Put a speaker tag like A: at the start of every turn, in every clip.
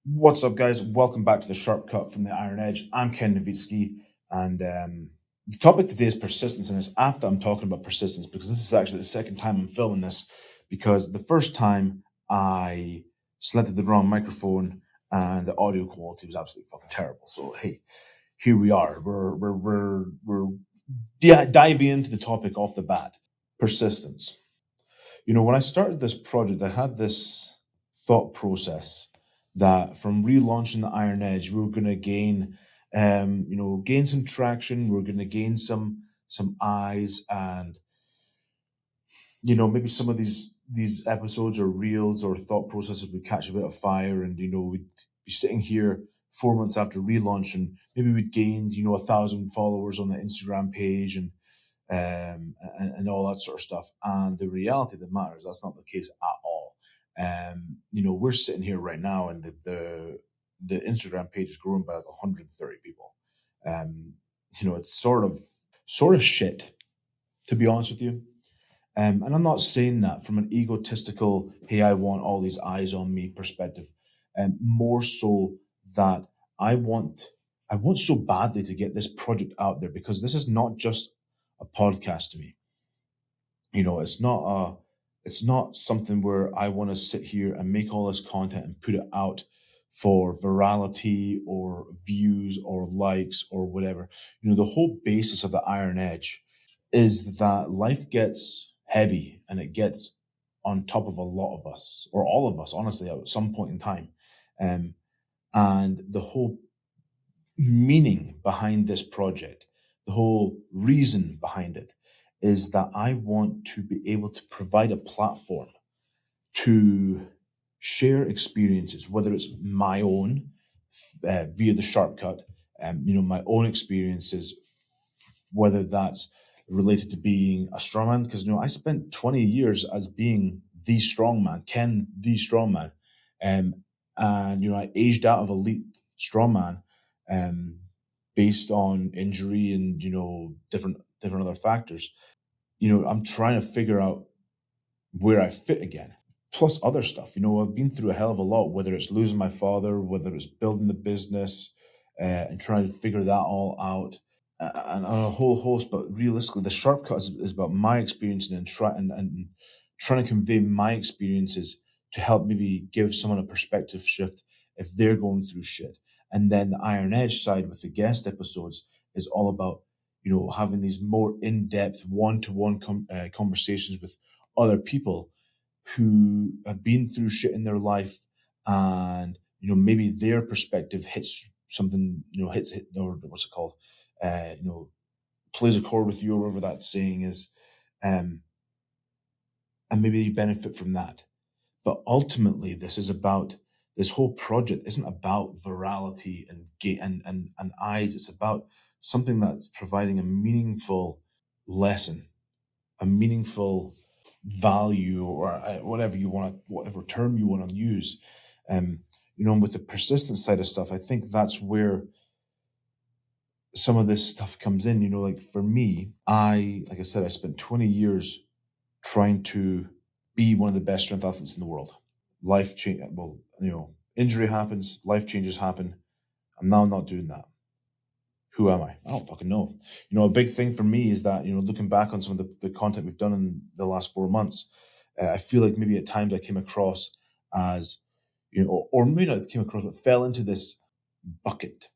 A: What's up, guys? Welcome back to the Sharp Cut from the Iron Edge. I'm Ken Novitsky, and the topic today is persistence, and it's apt that I'm talking about persistence because this is actually the second time I'm filming this. Because the first time I selected the wrong microphone and the audio quality was absolutely fucking terrible. So hey, here we are. We're diving into the topic off the bat. Persistence. When I started this project, I had this thought process that from relaunching the Iron Edge, we were going to gain some traction. We are going to gain some eyes, and maybe some of these episodes or reels or thought processes would catch a bit of fire, and we'd be sitting here 4 months after relaunch, and maybe we'd gained 1,000 followers on the Instagram page and all that sort of stuff. And the reality of the matter is that's not the case at all. We're sitting here right now, and the Instagram page is growing by like 130 people. It's sort of shit, to be honest with you. And I'm not saying that from an egotistical, hey, I want all these eyes on me perspective. More so that I want I want so badly to get this project out there because this is not just a podcast to me. It's not something where I want to sit here and make all this content and put it out for virality or views or likes or whatever. The whole basis of the Iron Edge is that life gets heavy and it gets on top of a lot of us or all of us, honestly, at some point in time. Um, and the whole meaning behind this project, the whole reason behind it, is that I want to be able to provide a platform to share experiences, whether it's my own via the Sharp Cut, my own experiences, whether that's related to being a strongman, because I spent 20 years as being the strongman, Ken the strongman, and I aged out of elite strongman, um, based on injury and different other factors. I'm trying to figure out where I fit again. Plus other stuff. I've been through a hell of a lot, whether it's losing my father, whether it's building the business, and trying to figure that all out, and a whole host. But realistically, the Sharp Cut is about my experience and trying to convey my experiences to help maybe give someone a perspective shift if they're going through shit. And then the Iron Edge side with the guest episodes is all about having these more in-depth one-to-one conversations with other people who have been through shit in their life, and maybe their perspective hits something, hit or what's it called, uh you know plays a chord with you or whatever that saying is, um and maybe you benefit from that. But ultimately, this whole project isn't about virality and and eyes. It's about something that's providing a meaningful lesson, a meaningful value, or whatever term you want to use. um with the persistent side of stuff, I think that's where some of this stuff comes in. Like for me, like I said, I spent 20 years trying to be one of the best strength athletes in the world. Life change, well, injury happens, life changes happen. I'm now not doing that. Who am I don't fucking know. A big thing for me is that, looking back on some of the content we've done in the last 4 months, I feel like maybe at times I came across as, or maybe not came across, but fell into this bucket,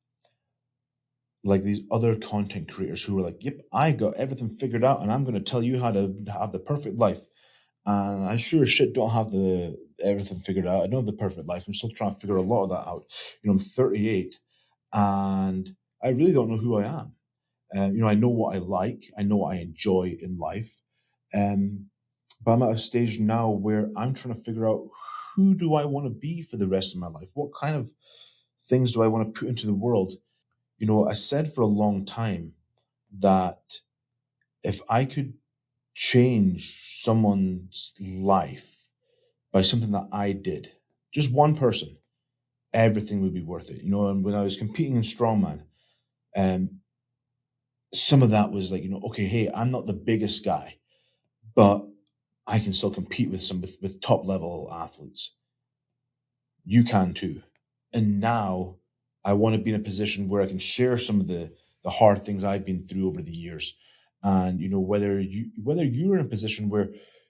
A: like these other content creators who were like, yep, I got everything figured out and I'm going to tell you how to have the perfect life. And I sure as shit don't have the everything figured out. I don't have the perfect life. I'm still trying to figure a lot of that out. I'm 38 and I really don't know who I am. I know what I like. I know what I enjoy in life. Um, but I'm at a stage now where I'm trying to figure out, who do I want to be for the rest of my life? What kind of things do I want to put into the world? I said for a long time that if I could change someone's life by something that I did, just one person, everything would be worth it. And when I was competing in strongman, um, some of that was like, okay, hey, I'm not the biggest guy, but I can still compete with with top level athletes. You can too. And now I want to be in a position where I can share some of the hard things I've been through over the years. And whether you're in a position where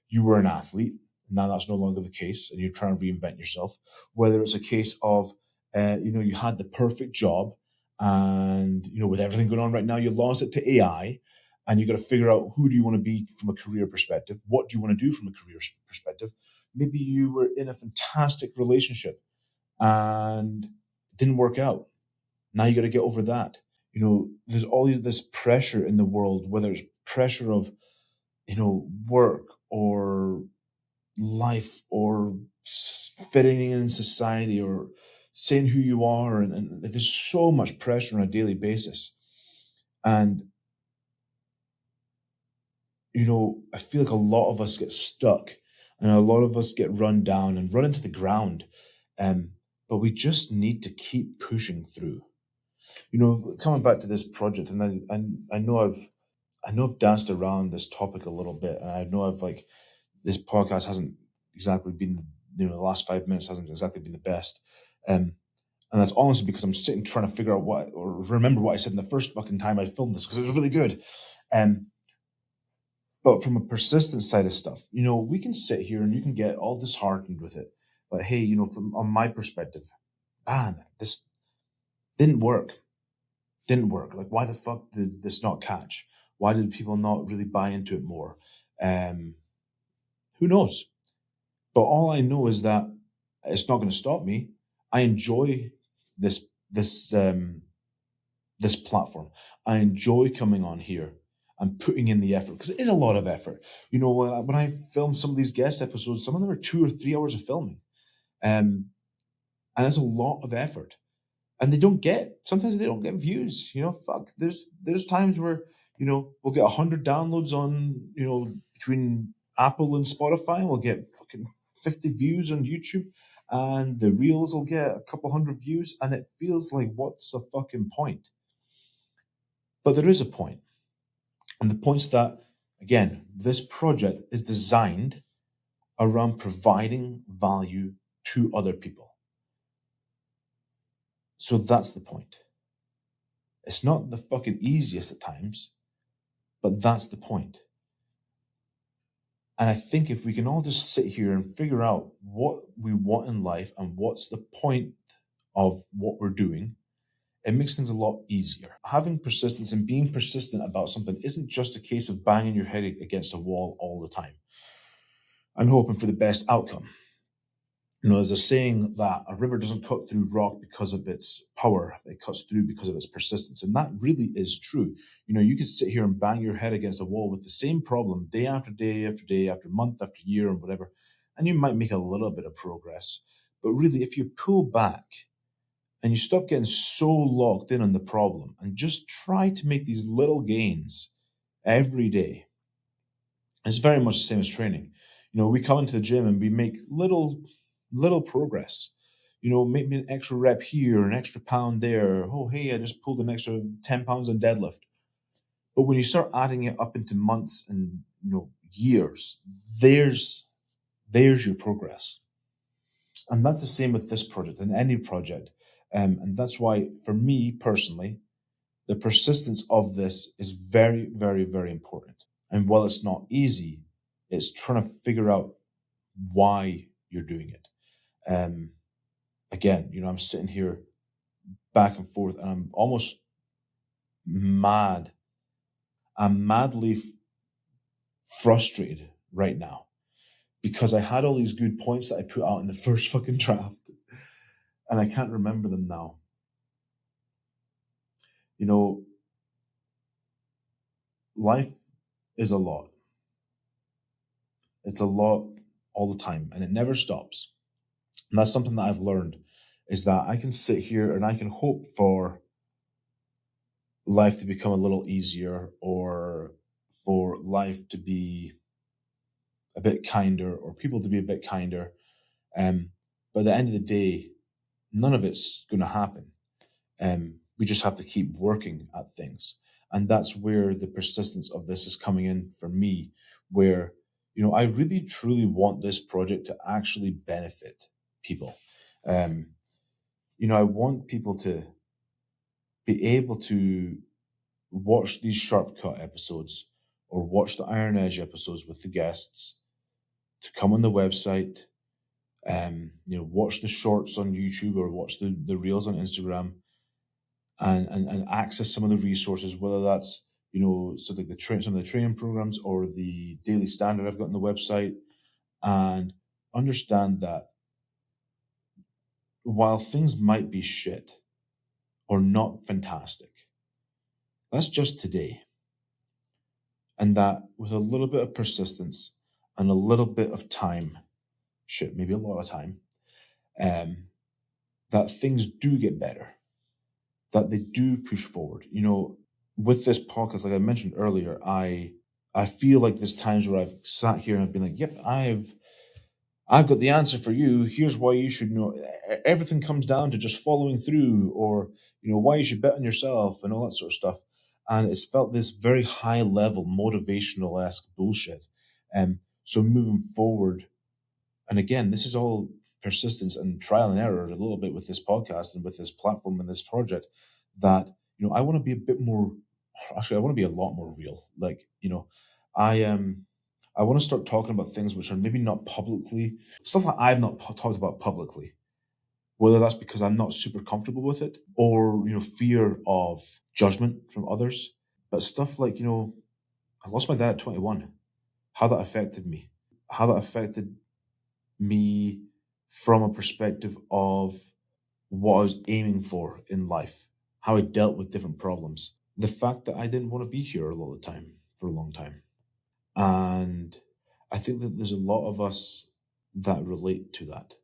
A: you were an athlete, now that's no longer the case, and you're trying to reinvent yourself, whether it's a case of you had the perfect job, and with everything going on right now, you lost it to AI, and you got to figure out who do you want to be from a career perspective, what do you want to do from a career perspective. Maybe you were in a fantastic relationship and it didn't work out. Now you got to get over that. There's all this pressure in the world, whether it's pressure of, work or life or fitting in society or saying who you are. And there's so much pressure on a daily basis. And, I feel like a lot of us get stuck and a lot of us get run down and run into the ground. Um, but we just need to keep pushing through. Coming back to this project, and I know I've danced around this topic a little bit, and I know I've like this podcast hasn't exactly been, the last 5 minutes hasn't exactly been the best, um, and that's honestly because I'm sitting trying to figure out what or remember what I said in the first fucking time I filmed this because it was really good, um, but from a persistent side of stuff, we can sit here and you can get all disheartened with it, but hey, from on my perspective, man, this didn't work didn't work. Like, why the fuck did this not catch? Why did people not really buy into it more? Um, who knows? But all I know is that it's not going to stop me. I enjoy this this this platform. I enjoy coming on here and putting in the effort because it is a lot of effort. When I film some of these guest episodes, some of them are 2 or 3 hours of filming, and it's a lot of effort. And sometimes they don't get views. Fuck. There's times where we'll get 100 downloads on between Apple and Spotify, and we'll get fucking 50 views on YouTube, and the reels will get a couple hundred views, and it feels like what's the fucking point? But there is a point, and the point's that again, this project is designed around providing value to other people. So that's the point. It's not the fucking easiest at times, but that's the point. And I think if we can all just sit here and figure out what we want in life and what's the point of what we're doing, it makes things a lot easier. Having persistence and being persistent about something isn't just a case of banging your head against a wall all the time and hoping for the best outcome. There's a saying that a river doesn't cut through rock because of its power, it cuts through because of its persistence. And that really is true. You could sit here and bang your head against a wall with the same problem day after day after day after month after year and whatever, and you might make a little bit of progress. But really, if you pull back and you stop getting so locked in on the problem and just try to make these little gains every day, it's very much the same as training. We come into the gym and we make little progress. Maybe an extra rep here, an extra pound there. Oh, hey, I just pulled an extra 10 pounds on deadlift. But when you start adding it up into months and years, there's your progress. And that's the same with this project and any project. And that's why, for me personally, the persistence of this is very, very, very important. And while it's not easy, it's trying to figure out why you're doing it. Again, I'm sitting here back and forth, and I'm almost mad. I'm madly frustrated right now because I had all these good points that I put out in the first fucking draft, and I can't remember them now. Life is a lot. It's a lot all the time, and it never stops. And that's something that I've learned is that I can sit here and I can hope for life to become a little easier or for life to be a bit kinder or people to be a bit kinder. But at the end of the day, none of it's going to happen. We just have to keep working at things. And that's where the persistence of this is coming in for me, where, I really truly want this project to actually benefit people. Um, I want people to be able to watch these Sharp Cut episodes or watch the Iron Edge episodes with the guests, to come on the website, watch the shorts on YouTube or watch the reels on Instagram, and access some of the resources, whether that's, so like some of the training programs or the daily standard I've got on the website, and understand that while things might be shit or not fantastic, that's just today. And that with a little bit of persistence and a little bit of time, shit, maybe a lot of time, that things do get better, that they do push forward. With this podcast, like I mentioned earlier, I feel like there's times where I've sat here and I've been like, yep, I've got the answer for you. Here's why you should know. Everything comes down to just following through, or why you should bet on yourself and all that sort of stuff. And it's felt this very high level motivational esque bullshit. So moving forward, and again, this is all persistence and trial and error a little bit with this podcast and with this platform and this project. That I want to be a bit more. Actually, I want to be a lot more real. Like I I want to start talking about things which are maybe not publicly, stuff that I've not talked about publicly, whether that's because I'm not super comfortable with it or, fear of judgment from others. But stuff like, I lost my dad at 21, how that affected me, how that affected me from a perspective of what I was aiming for in life, how I dealt with different problems, the fact that I didn't want to be here a lot of the time for a long time. And I think that there's a lot of us that relate to that,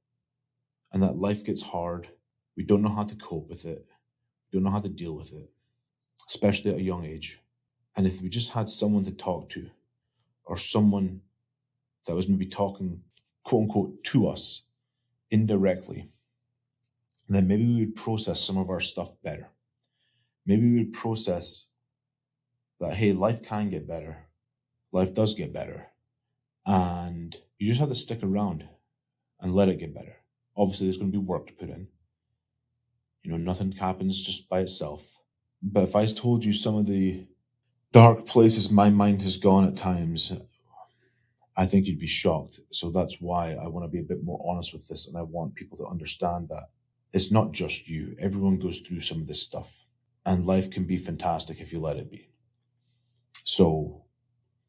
A: and that life gets hard. We don't know how to cope with it. We don't know how to deal with it, especially at a young age. And if we just had someone to talk to, or someone that was maybe talking, quote unquote, to us indirectly, then maybe we would process some of our stuff better. Maybe we would process that, hey, life can get better. Life does get better. And you just have to stick around and let it get better. Obviously, there's going to be work to put in. Nothing happens just by itself. But if I told you some of the dark places my mind has gone at times, I think you'd be shocked. So that's why I want to be a bit more honest with this. And I want people to understand that it's not just you. Everyone goes through some of this stuff. And life can be fantastic if you let it be. So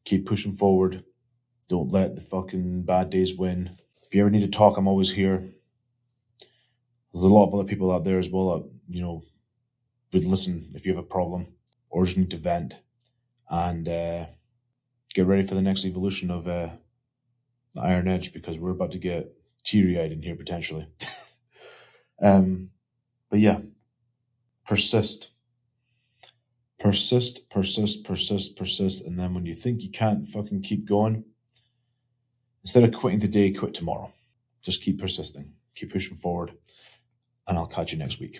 A: keep pushing forward. Don't let the fucking bad days win. If you ever need to talk, I'm always here. There's a lot of other people out there as well that, would listen if you have a problem or just need to vent. And get ready for the next evolution of the Iron Edge, because we're about to get teary-eyed in here potentially. But yeah, persist. Persist, persist, persist, persist. And then when you think you can't fucking keep going, instead of quitting today, quit tomorrow. Just keep persisting. Keep pushing forward. And I'll catch you next week.